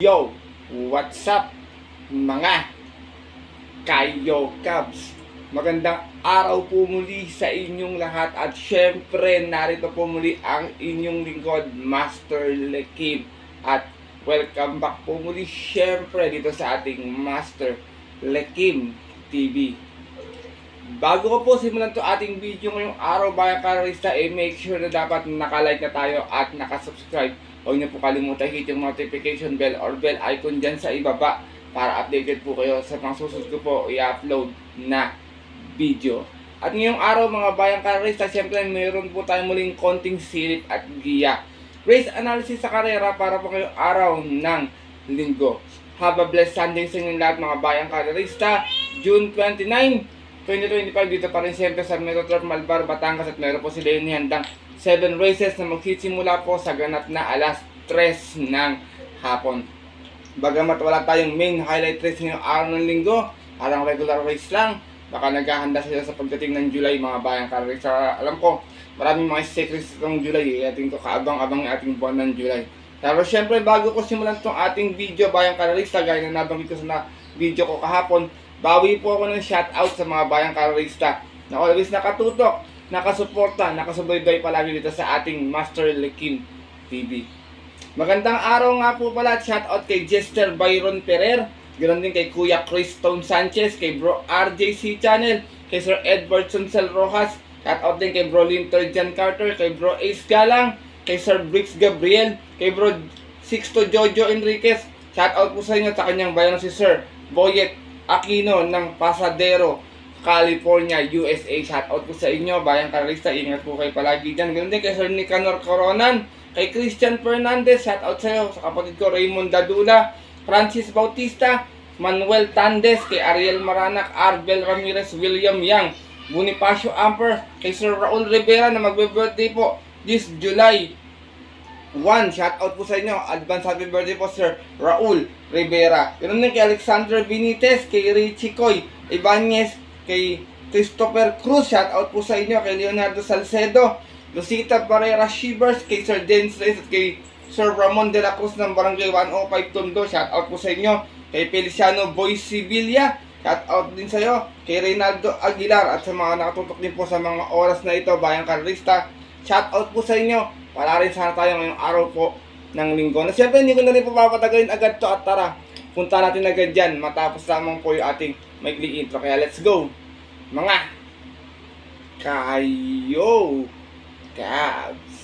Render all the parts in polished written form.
Yo! What's up mga Kayo Cubs? Magandang araw po muli sa inyong lahat at syempre narito po muli ang inyong lingkod, Master Lekim. At welcome back po muli syempre dito sa ating Master Lekim TV. Bago ko po simulan to ating video ngayong araw mga karista, make sure na dapat nakalike na tayo at nakasubscribe. Huwag niyo po kalimutan hit yung notification bell or bell icon dyan sa ibaba para updated po kayo sa mga susunod ko po i-upload na video. At ngayong araw mga bayang karista, siyempre mayroon po tayo muling konting silip at giya. Race analysis sa karera para po ngayong araw ng linggo. Have a blessed Sunday sa inyong lahat mga bayang karista. June 29, 2025 dito pa rin siyempre sa Metroturf Malbar, Batangas at meron po sila yung handang 7 races na magsisimula po sa ganap na alas 3 ng hapon. Bagamat wala tayong main highlight race ngayong araw ng linggo, parang regular race lang, baka naghahanda sila sa pagdating ng July mga bayang karista. Alam ko, maraming mga stake races ng July, ating ko kaabang-abang ng ating buwan ng July. Pero syempre bago ko simulan itong ating video bayang karista, gaya na nabanggit ko sa video ko kahapon, bawi po ako ng shoutout sa mga bayang karista na always nakatutok, nakasuporta, nakasubaybay palagi dito sa ating Master Lekim TV. Magandang araw nga po pala at shoutout kay Jester Byron Ferrer, ganoon din kay Kuya Chris Stone Sanchez, kay Bro RJC Channel, kay Sir Edward Sunsel Rojas, shoutout din kay Bro Linter Jan Carter, kay Bro Ace Galang, kay Sir Briggs Gabriel, kay Bro Sixto Jojo Enriquez, shoutout po sa inyo sa kanyang bayan si Sir Boyet Aquino ng Pasadero, California, USA. Shoutout po sa inyo, bayang karista. Ingat po kayo palagi dyan. Ganun din kay Sir Nicanor Coronan, kay Christian Fernandez. Shoutout sa iyo, sa kapatid ko Raymond Dadula, Francis Bautista, Manuel Tandes, kay Ariel Maranak, Arbel Ramirez, William Yang, Bonifacio Amper, kay Sir Raul Rivera na magbe-birthday po this July 1. Shoutout po sa inyo. Advance happy birthday po Sir Raul Rivera. Ganun din kay Alexander Benitez, kay Richie Coy Ibanez, kay Christopher Cruz, shoutout po sa inyo, kay Leonardo Salcedo, Lucita Barrera Shivers, kay Sir James Reyes at kay Sir Ramon de la Cruz ng Barangay 105 Tondo, shoutout po sa inyo, kay Feliciano Boy Sibilia, shoutout din sa iyo, kay Reynaldo Aguilar at sa mga nakatutok din po sa mga oras na ito, bayang karista, shoutout po sa inyo. Wala rin sana tayo ngayong araw po ng linggo. Na siyempre hindi ko na rin po papatagalin agad to at tara, punta natin agad dyan matapos lamang po yung ating maikli intro. Kaya let's go mga Kayo Cubs.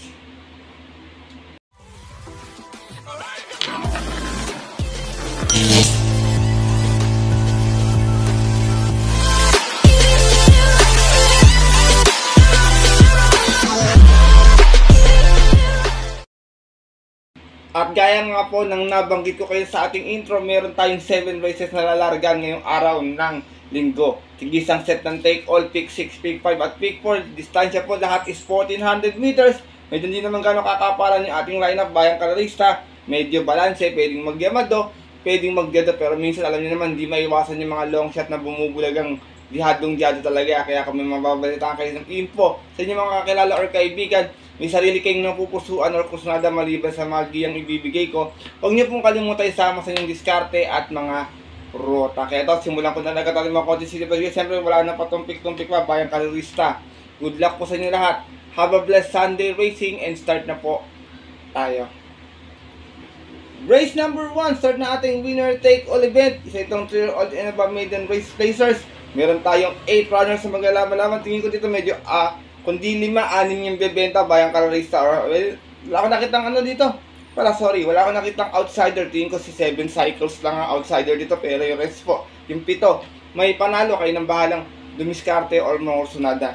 At gaya nga po ng nabanggit ko kayo sa ating intro, meron tayong 7 races na lalargan ngayong araw ng linggo. Tigisang set ng take all, pick 6, pick 5 at pick 4. Distansya po lahat is 1400 meters. Medyo hindi naman gano'ng kakaparan yung ating lineup bayang karista. Medyo balanse, pwedeng magyamado, pwedeng magyado, pero minsan alam niyo naman, hindi maiwasan yung mga long shot na bumubulagang dihadong-dihado talaga. Kaya kami mababalitaan kayo ng info sa inyong mga kakilala or kaibigan. May sarili kayong napupusuan or kusnada maliban sa mga giyang ibibigay ko. Huwag niyo pong kalimutan isama sa inyong diskarte at mga ruta. Kaya ito, simulan ko na agad ating mga konti silipad. Siyempre wala na patumpik-tumpik pa, bayang karista. Good luck po sa inyo lahat. Have a blessed Sunday racing and start na po tayo. Race number 1, start na ating winner take all event. Isa itong 3-year-old and above maiden race placers. Meron tayong 8 runners sa maglalaban-laban. Tingin ko dito medyo kundi 5, 6 yung bebenta bayang karista. Or, well, wala ko nakitang ano dito. Wala ko nakitang outsider. Tingin ko si 7 cycles lang ang outsider dito. Pero yung rest po, yung 7, may panalo kayo ng bahalang dumiskarte or mga sunada.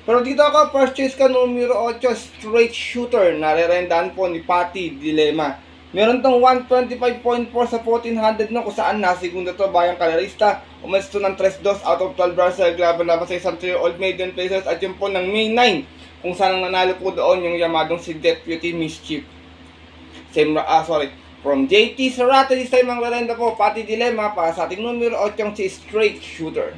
Pero dito ako, first choice ka, numero 8, straight shooter. Narerendahan po ni Patty Dilema. Meron tong 125.4 sa 1400 no, kung saan nasigunda to bayang karista. Umalis to ng 3-2 out of 12 bars sa laban-laban sa isang 3-year-old maiden placers. At yun po ng May 9, kung saan nanalo po doon yung yamadong si Deputy Mischief. From JT Sarate, this time ang rerenda po, Patty Dilema para sa ating numero 8 si straight shooter.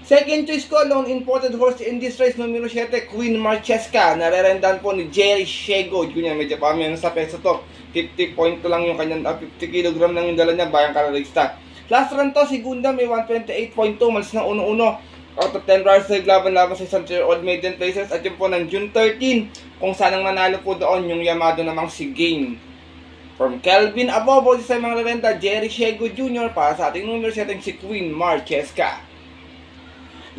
Second choice ko, lone imported horse in this race, numero 7, Queen Marchesca. Narerendahan po ni Jerry Shego. Medyo pa sa peso to. 50.2 lang yung kanyang, 50 kg lang yung dala niya, Bayang Karerista. Last run to, si Gunda may 128.2, malis na 1-1. Out of 10 runners sa laban-laban sa isang 3-year-old maiden placers. At yun po ng June 13, kung saan ang nanalo po doon yung Yamado namang si Game. From Kelvin Abobo, sa mga renta, Jerry Shego Jr. para sa ating numero setting si Queen Marchesca.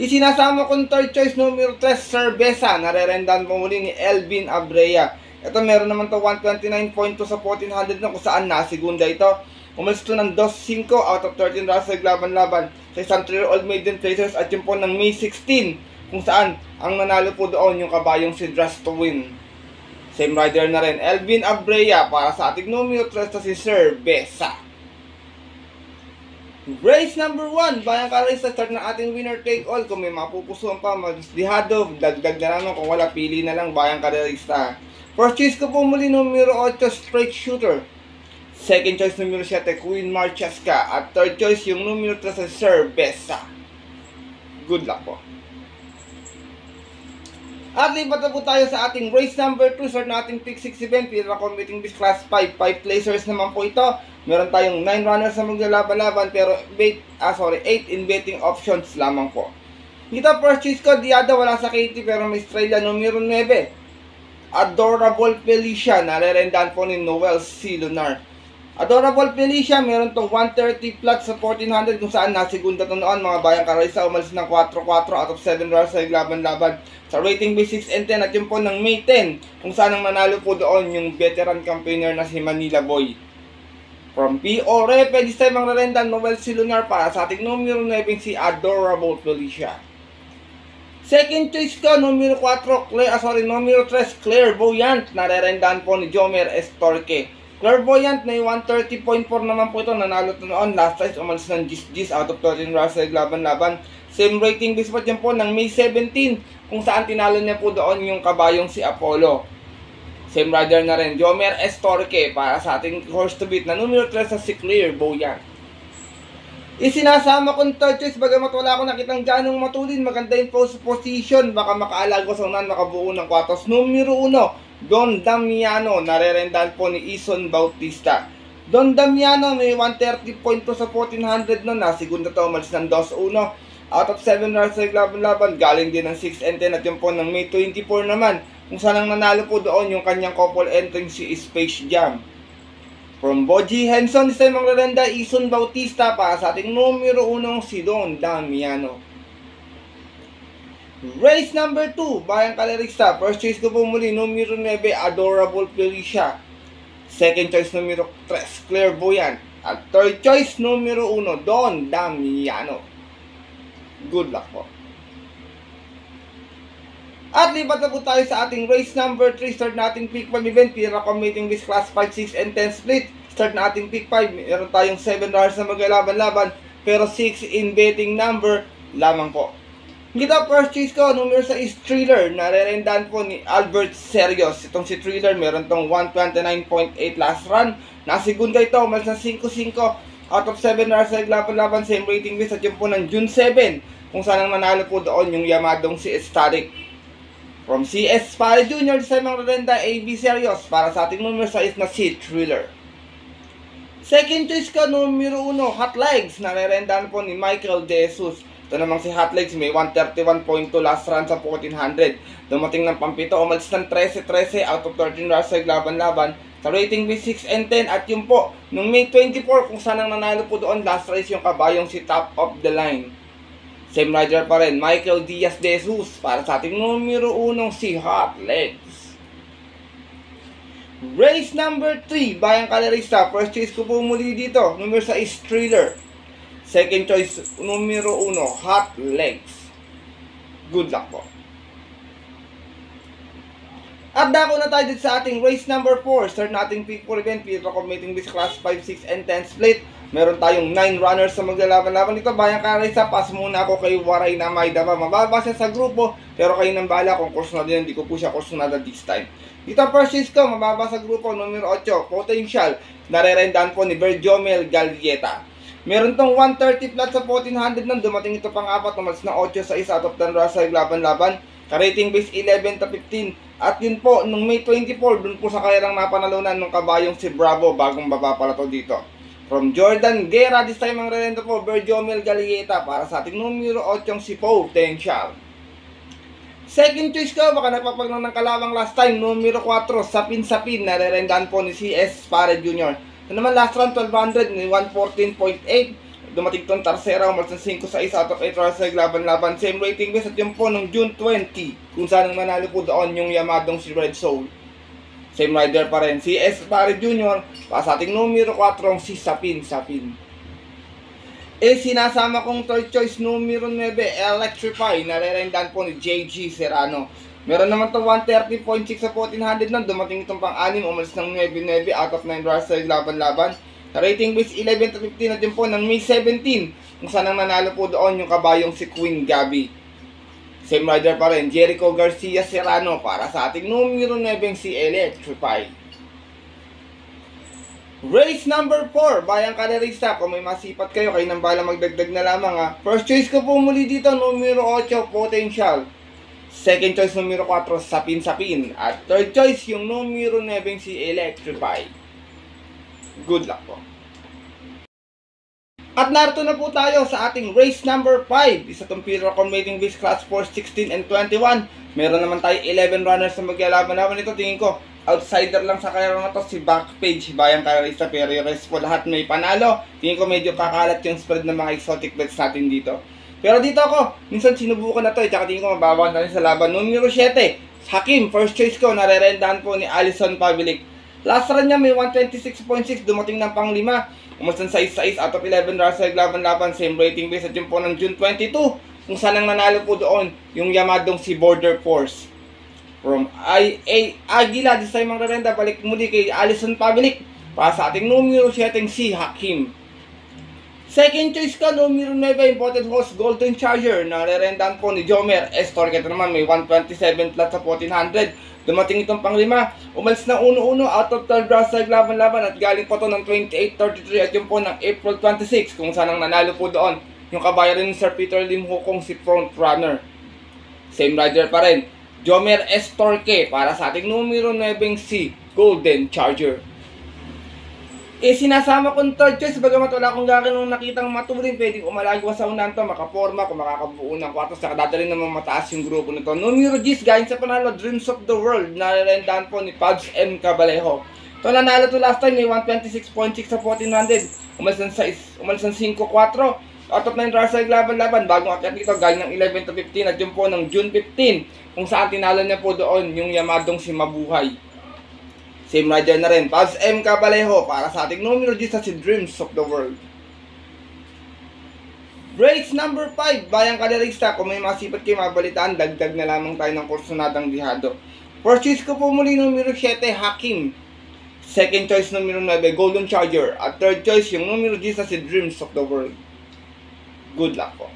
Isinasama kong third choice numero 3, Cerveza, narerendahan po muli ni Elvin Abrea. Ito meron naman to 129.2 sa 1400 na kung saan nasigunda ito. Umalis ito ng 2-5 out of 13 runs sa laban-laban sa isang 3-year-old maiden placers at yun po ng May 16 kung saan ang nanalo po doon yung kabayong si Dress to Win. Same rider na rin, Elvin Abrea para sa ating numero 3 na si Cerveza. Race number 1, Bayang Karerista, start na ating winner take all. Kung may mapupusuan pa, magdihado, dagdag na lang. Kung wala, pili na lang Bayang Karerista. First choice ko po muli numero 8, Straight Shooter. Second choice numero 7, Queen Marchesca. At third choice yung numero 3 sa Cerveza. Good luck po. At lipat na po tayo sa ating race number 2. Start na ating pick 6 event. Pila competing bis class 5. 5 placers naman po ito. Meron tayong 9 runners na maglalaban-laban. Pero 8 in betting options lamang po. Dito first choice ko, Diada, wala sa Katie. Pero may Australia numero 9. Adorable Felicia. Narerendahan po ni Noel C. Lunar. Adorable Felicia, meron tong 130 flat sa 1400 kung saan nasigunda to noon mga Bayang Karerista, umalis ng 4-4 out of 7 runs sa laban-laban sa rating base 6 and 10 at yun po ng May 10 kung saan ang nanalo po doon yung veteran campaigner na si Manila Boy. From P.O. Repe, this time ang narendan Noel C. Lunar para sa ating numero 9 si Adorable Felicia. Second choice ko, numero 4, numero 3, Clairvoyant, narerendahan po ni Jomer Estorque. Clairvoyant na 130.4 naman po ito, nanalo ito noon, last size umalis ng Gis out of 13 runs sa laban-laban. Same rating base po dyan po ng May 17 kung saan tinalo niya po doon yung kabayong si Apollo. Same rider na rin, Jomer Estorque para sa ating horse to beat na numero 3 sa si Clairvoyant. Isinasama kong third choice, bagamat wala akong nakitang ganong matulin, maganda yung post position, baka makaalago sa unan, makabuo ng kwatos. Numero 1, Don Damiano, narerendahan po ni Ison Bautista. Don Damiano may 130.2 sa 1400 noon, nasigunda to, umalis ng 2-1 out of 7 runs sa laban-laban, galing din ng 6 and 10 at yun po ng May 24 naman kung saan ang nanalo po doon yung kanyang couple entering si Space Jam. From Boji Henson, isa yung maglarenda, Ison Bautista para sa ating numero 1 si Don Damiano. Race number 2, Bayang Karerista. First choice ko po muli, numero 9, Adorable Felicia. Second choice, numero 3, Clairvoyant. At third choice, numero 1, Don Damiano. Good luck po. At lipat na po tayo sa ating race number 3. Start nating pick 5 event. Pira committing this class 5, 6, and 10 split. Start na ating pick 5. Meron tayong 7 runners na maglalaban-laban. Pero 6 in betting number lamang po. Dito first choice ko, numero sa is Thriller. Narerendahan po ni Albert Serios. Itong si Thriller, meron tong 129.8 last run. Nasigunda ito, umalis na 5-5 out of 7 runners sa laban-laban. Same rating base at yun po ng June 7. Kung saan ang nanalo po doon yung Yamadong si Estatic. From CS Pare Jr. sa mga renda AB Serios para sa ating numero sa is na si Thriller. Second choice ko, numero 1, Hot Legs. Narerendahan po ni Michael De Jesus. Ito namang si Hot Legs, may 131.2 last run sa 1400. Dumating ng pampito, umalis ng 13-13 out of 13 runs sa laban-laban. Sa rating base 6 and 10 at yun po, nung May 24 kung saan ang nanalo po doon last race yung kabayong si Top of the Line. Same rider pa rin, Michael Diaz De Jesus para sa ating numero 1 si Hot Legs. Race number 3, Bayang Karerista. First choice ko po muli dito, numero sa is Thriller. Second choice, numero 1, Hot Legs. Good luck po. At dako na tayo dito sa ating race number 4. Start nating pick 4 event. Pira committing this class 5, 6, and 10 split. Meron tayong 9 runners sa maglalaban-laban dito. Bayang Karerista, pass muna ako kay Waray na may dama. Mababasa sa grupo, pero kayo nang bala kung kursunado yan. Hindi ko po siya kursunado this time. Dito first choice ko, mababasa sa grupo, numero 8, Potential. Narerendahan po ni Berjomel Gallieta. Meron tong 130 flat sa 1400 nang dumating ito pang-apat, umalis na 8 sa 1 out of 10 runs sa laban-laban. Ka-rating base 11-15. At yun po, nung May 24, dun po sa karerang napanalunan ng kabayong si Bravo, bagong baba pala to dito. From Jordan Guerra, this time ang rerento po, Berjomel Galieta, para sa ating numero 8 si Potential. Second choice ko, baka nagpapaglang ng kalawang last time, numero 4, Sapin-Sapin, narerendahan po ni CS Pare Jr. Ito naman last round, 1200, ni 114.8. Dumating itong Tarsera, umalis ng 5-6 out of 8 rounds sa laban-laban. Same rating base at yun po nung June 20, kung saan ang manalo po doon yung Yamadong si Red Soul. Same rider pa rin, si S. Pare Jr. Pa sa ating numero 4, si Sapin-Sapin. Sinasama kong third choice, numero 9, Electrify, narerendahan po ni JG Serrano. Meron naman ito 130.6 sa 1400 nun, dumating itong pang-anim, umalis ng 9-9 out of 9 rounds sa laban-laban. Rating base 11 to 15 na din po ng May 17, kung saan ang nanalo po doon yung kabayong si Queen Gabi. Same rider pa rin, Jericho Garcia Serrano, para sa ating numero 9 si Electrify. Race number 4, Bayang Kalerista. Kung may masipat kayo, kayo nang bala magdagdag na lamang ha. First choice ko po muli dito, numero 8, Potential. Second choice, numero 4, Sapin-Sapin. At third choice, yung numero 9 si Electrify. Good luck po. At narito na po tayo sa ating race number 5. Isa itong Piro Combating Base Class 4, 16 and 21. Meron naman tayo 11 runners na maglalaban-laban. Ito tingin ko, outsider lang sa karera na to si Backpage, Bayang Kalerista, pero yung rest po lahat may panalo. Tingin ko medyo kakalat yung spread ng mga exotic bets natin dito. Pero dito ako, minsan sinubukan na to, tsaka tingin ko mababaw na rin sa laban. Numero 7, Hakim, first choice ko, narerendahan po ni Alison Pavlik. Last run niya may 126.6, dumating ng pang 5. Umasan sa 6 out of 11 rounds sa laban-laban, same rating base at yun po ng June 22, kung saan ang nanalo po doon yung Yamadong si Border Force. From Aguila, this time ang rerenda, balik muli kay Alison Pavlik, para sa ating numero 7 si Hakim. Second choice ko, numero 9, Imported Host Golden Charger, na rerendahan po ni Jomer Estor. Ito naman may 127 plus sa 1400. Dumating itong pang 5, umalis na 1-1 out of 12 rounds sa laban-laban at galing po to ng 28-33 at yun po ng April 26, kung saan ang nanalo po doon yung kabayaran ni Sir Peter Lim Hukong si Front Runner. Same rider pa rin, Jomer Estorque, para sa ating numero 9 si Golden Charger. Sinasama kong third choice, bagamat wala akong gaganong nakitang matuloy, pwedeng umalagwa sa unahan to, makaporma, kung makakabuo ng kwartos, saka dadalhin naman mataas yung grupo nito. Numero 10, galing sa panalo, Dreams of the World, narerendahan po ni Pads M. Cabalejo. Ito nanalo to last time, may 126.6 sa 1400, umalis ng 5-4, out of 9 rounds sa laban-laban, bagong akyat nito, galing ng 11 to 15, at yun po ng June 15, kung saan tinalo niya po doon yung Yamadong si Mabuhay. Same rider na rin, Paz M. Cabalejo, para sa ating numero 10 sa si Dreams of the World. Race number 5, Bayang Kalerista. Kung may masipat kayo mabalitaan, dagdag na lamang tayo ng kursunadang dihado. First choice ko po muli, numero 7, Hakim. Second choice, numero 9, Golden Charger. At third choice, yung numero 10 sa si Dreams of the World. Good luck po.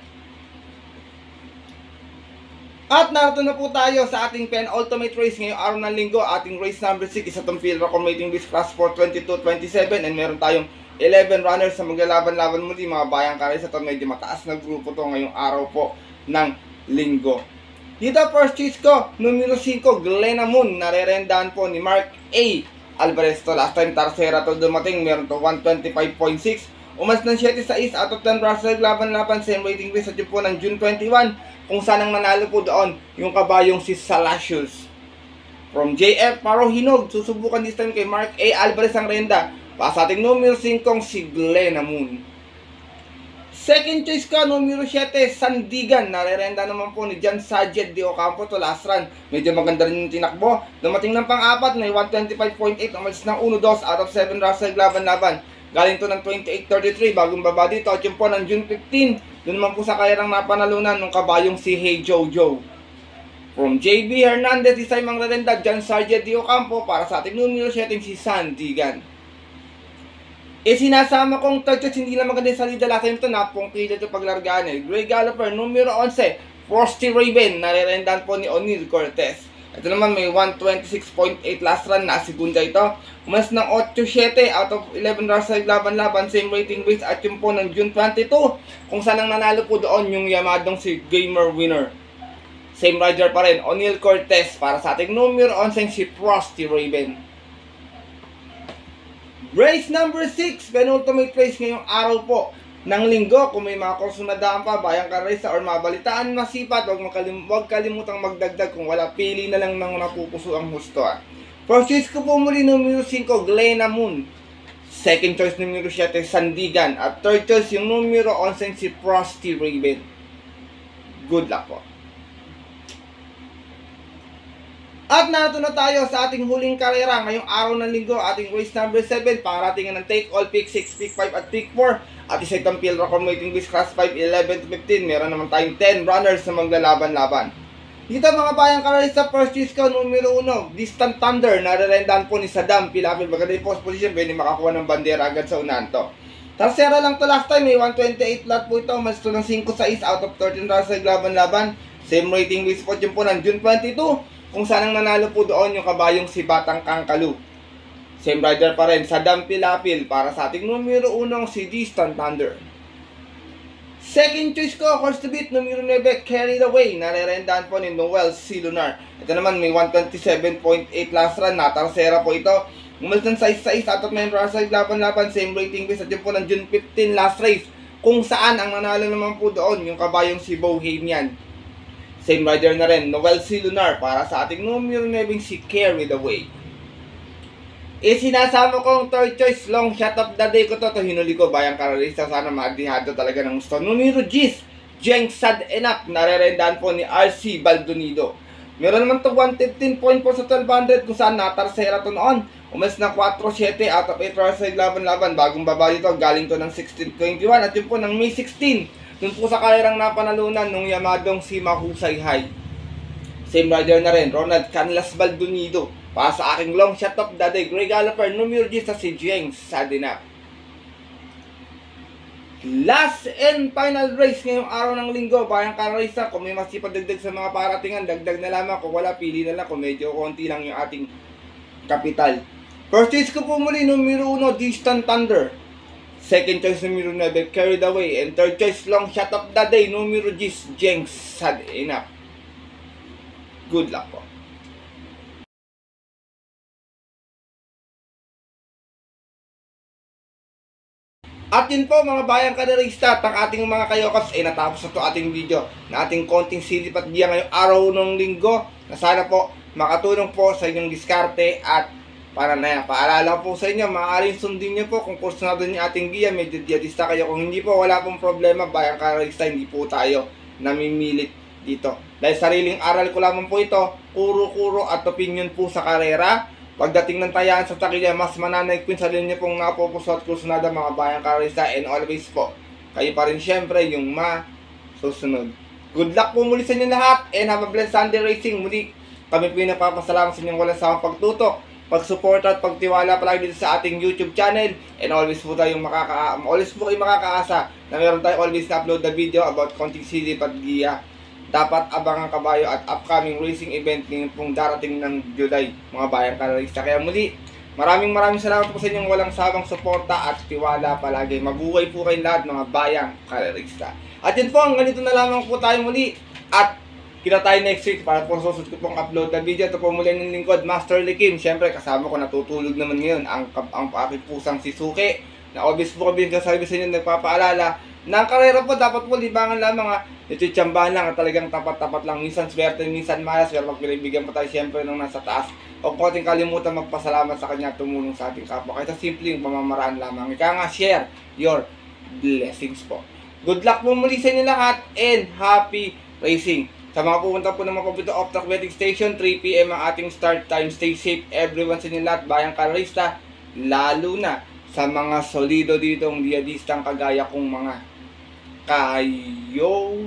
At narito na po tayo sa ating penultimate race ngayong araw ng linggo. Ating race number 6, isa itong Field Combating Base Class 4, 22-27. And meron tayong 11 runners na maglalaban-laban muli, mga Bayang Kalerista. Ito medyo mataas na grupo to ngayong araw po ng linggo. Dito first choice ko, numero 5, Glenna Moon, narerendahan po ni Mark A. Alvarez. To last time Tarsera to dumating, meron to 125.6. Umas ng 7-6 out of 10 rounds sa laban-laban, same rating base at yun po ng June 21, kung saan ang nanalo po doon yung kabayong si Salacious. From JF Parohinog, susubukan this time kay Mark A. Alvarez ang renda, para sa ating numero 5 si Glenna Moon. Second choice ko, numero 7, Sandigan, narerenda naman po ni John Sajet de Ocampo. To last run, medyo maganda rin yung tinakbo, dumating ng pang-4, may 125.8, umalis ng 1-2 out of 7 rounds sa laban-laban. Galing to ng 28-33, bagong baba dito at yun po ng June 15, doon naman po sa kayarang napanalunan ng kabayong si Hey Jojo. From JB Hernandez, isa mang rerenda, John Sargent de Ocampo, para sa ating numero 7 si Sandigan. Sinasama kong third choice, hindi lang maganda yung salida last time ito, napong kilid yung paglargaan Grey Galloper, numero 11, Frosty Raven, narerendahan po ni O'Neal Cortez. Ito naman may 126.8 last run, na segunda ito. Umalis ng 8-7 out of 11 rounds sa laban-laban, same rating base at yun po ng June 22, kung saan ang nanalo po doon yung Yamadong si Gamer Winner. Same rider pa rin, O'Neal Cortez para sa ating numero 11 si Frosty Raven. Race number 6, penultimate race ngayong araw po ng linggo. Kung may mga kursunadaan pa, bayang karesa or mabalitaan masipat, huwag kalimutang magdagdag. Kung wala, pili na lang ng napupuso ang husto. First choice ko po muli numero 5, Glenna Moon. Second choice numero 7, Sandigan. At third choice yung numero 11 si Frosty Raven. Good luck po. At narito na tayo sa ating huling karera ngayong araw ng linggo, ating race number 7, pangaratingan ng take all, pick 6, pick 5 at pick 4. At isa itong field record waiting list class 5, 11 to 15. Meron naman tayong 10 runners na maglalaban-laban. Dito mga bayang karera sa first choice ko, numero 1, Distant Thunder. Nare-rendahan po ni Saddam Pilapil. Maganda yung post position, pwede makakuha ng bandera agad sa unahan to. Tarsera lang to last time, may 128 lot po ito. Mas ito ng 5-6 out of 13 runners na laban-laban. Same rating list po dyan po ng June 22. Kung saan ang nanalo po doon yung kabayong si Batang Kangkalu. Same rider pa rin, Saddam Pilapil para sa ating numero 1 si Distant Thunder. Second choice ko, horse to beat, numero 9, Carried Away. Nare-rendahan po ni Noel C. Lunar. Ito naman may 127.8 last run, natarsera po ito. Umalis ng 6-6 out of 9 runners laban-laban, same rating base at yun po ng June 15 last race. Kung saan ang nanalo naman po doon yung kabayong si Bohemian. Same rider na rin, Noel C. Lunar para sa ating numero 9 si Carried Away. Sinasama kong third choice, long shot of the day ko to hinuli ko, bayang karalista, sana maadihado talaga ng gusto. Numero 10, Jeng Sad Enough, nare-rendahan po ni RC Baldonido. Meron naman to 115 point po sa 1200 kung saan natarsera to noon. Umalis na 4-7 out of 8 runners sa laban-laban. Bagong baba dito, galing to ng 16-21 at yun po ng May 16. Dun po sa karerang napanalunan nung yamadong si Mahusay High. Same rider na rin, Ronald Canlas Baldonido. Para sa aking long shot of the day, Grey Galloper, numero 10 sa si Jeng Sadinap. Last and final race ngayong araw ng linggo, bayang karaysa. Kung may masipadagdag sa mga paratingan, dagdag na lamang. Kung wala, pili na lang. Kung medyo konti lang yung ating kapital. First choice ko po muli, numero 1, Distant Thunder. Second choice, numero 9, Carried Away. And third choice, long shot of the day, numero 10, Jeng Sadinap. Good luck po. At yun po mga bayang kaderista at ang ating mga kayokas ay natapos na to ating video na ating konting silip at giya ngayong araw ng linggo na sana po makatulong po sa inyong diskarte at paalala po sa inyo, maaaring sundin nyo po kung kursunado nyo ating giya, medyo diadista kayo. Kung hindi po, wala pong problema, bayang kaderista, hindi po tayo namimilit dito. Dahil sariling aral ko lamang po ito, kuro-kuro at opinion po sa karera. Pagdating ng tayaan sa takilya, mas mananay ko sa linya pong napupuso at kursunada mga bayang karista, and always po, kayo pa rin syempre yung masusunod. Good luck po muli sa inyo lahat and have a blessed Sunday racing. Muli kami po yung napapasalamat sa inyong walang sawang pagtutok, pagsuporta at pagtiwala palagi dito sa ating YouTube channel, and always po kayong makakaasa na meron tayo always na upload na video about konting silip at giya. Dapat abangan kabayo at upcoming racing event ngayon pong darating ng July, mga bayang karalista. Kaya muli, maraming salamat po sa inyong walang sawang suporta at tiwala palagi. Mabuhay po kayong lahat mga bayang karalista. At yun po, ganito na lamang po tayo muli. At kita tayo next week para po susunod ko pong upload na video. Ito po muli ng lingkod, Master Likim. Siyempre kasama ko natutulog naman ngayon ang aking pusang si Suki. Na obvious po kami kasabi sa inyo nagpapaalala ng karera po, dapat po libangan lamang ito tsambahan lang at talagang tapat-tapat lang. Minsan swerte, minsan malas, pero pag pinibigyan pa tayo siyempre nung nasa taas. Huwag po ating kalimutan magpasalamat sa kanya tumulong sa ating kapwa. Kahit sa simpleng pamamaraan lamang. Ika nga, share your blessings po. Good luck po muli sa inyo lahat and happy racing. Sa mga pupunta po ng mga paborito off-track betting station, 3 PM ang ating start time. Stay safe everyone sa inyo lahat, bayang karista, lalo na sa mga solido ditong diadistang kagaya kong mga kayo.